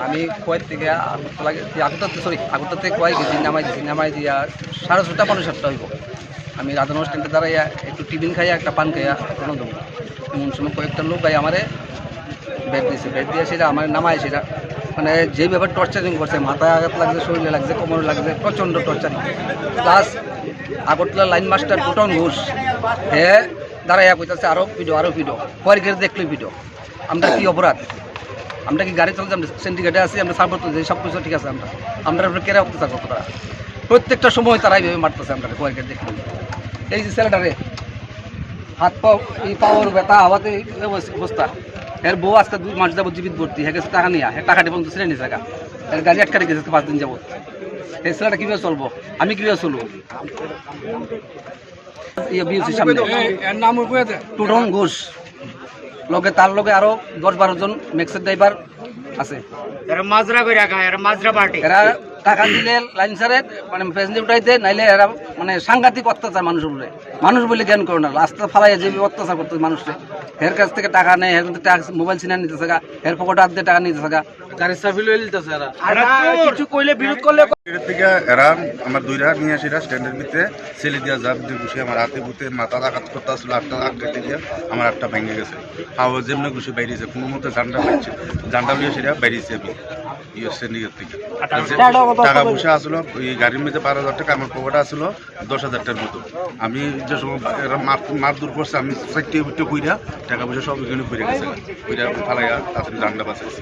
আমি কোয়াই থেকে আগরতলা থেকে কোয়াই গেছি, নামাই দিয়া 6:30 5:30 হইব। আমি রাধানো স্ট্যান্ডে দাঁড়াইয়া একটু টিফিন খাইয়া একটা পান খাইয়া কোনো দেবো। এমন সময় কয়েকটা লোক গাই আমারে বেড দিয়ে সেটা আমার নামায় সেটা মানে যেভাবে টর্চারিং করছে, মাথায় আঘাত লাগছে, শরীরে লাগছে, কোমরে লাগছে, প্রচণ্ড torturing. Plus Agartala line master Tuton Ghosh হে দাঁড়াইয়া কইতাছে আরও ভিডিও পরে গেলে দেখলে ভিডিও। আমরা কি অপরাধ? আমরা কি গাড়ি চালাচ্ছি? আমরা সিন্ডিকেটে আছি, আমরা সাপোর্ট করছি, সব কিছু ঠিক আছে। আমরা কেড়ে অত্যাচার করতো তারা, প্রত্যেকটা সময় তারা এইভাবে মারতেছে আমরা কোয়ারিকেট দেখলে। এই যে ছেলেটারে হাত পাও এই পাওয়ার ব্যথা হাওয়াতে অবস্থা। এর বউ আজকে 2 মাস যাবো জীবিত ভর্তি হয়ে গেছে, টাকা নিয়ে টাকাটি পর্যন্ত ছেড়ে নিয়ে টাকা এর গাড়ি আটকারে গেছে 5 দিন যাবো। এই ছেলেটা কীভাবে চলবো? আমি কীভাবে চলবো? টুটন ঘোষ লগে তার লগে আরো 10-12 জন ম্যাক্সের ড্রাইভার আছে। এরা টাকা দিলে লাইন ছাড়ে মানে প্যাসেঞ্জার উঠাইতে, নাইলে এরা মানে সাংঘাতিক অত্যাচার মানুষের উপরে। মানুষ বলে জ্ঞান করে না, রাস্তা ফালাইয়া যে অত্যাচার করতে মানুষকে। এর কাছ থেকে টাকা নেয়, এর মোবাইল সিনা নিতেছে গা, এর পকেট হাত দিয়ে টাকা নিতেছে গা, গাড়ির চাবি লয়ে নিতেছে। এরা কিছু কইলে বিরোধ করলে থেকে এরা আমার দুইরা নিয়ে আসি স্ট্যান্ডের ভিতরে ছেলে দিয়া যা ঘুষি আমার হাতে বুতে মাথা আঘাত করতে আসলে আটটা আটকাতে গিয়ে আমার একটা ভেঙে গেছে। হাওয়া যেমনি ঘুষি বাইরেছে, কোনো মতো জান্ডা পাইছে, জান্ডা লিয়ে সেটা বাইরেছে। আমি স্ট্যান্ডের থেকে টাকা পয়সা আসলো ওই গাড়ির মধ্যে 12,000 টাকা, আমার পকেটে আসলো 10,000 টাকার মতো। আমি যে সময় এরা মার দূর করছে, আমি চারটে উঠতে কইরা টাকা পয়সা সব এখানে পড়ে গেছে, কইরা ফালাইয়া তাড়াতাড়ি জান্ডা বাঁচাইছি।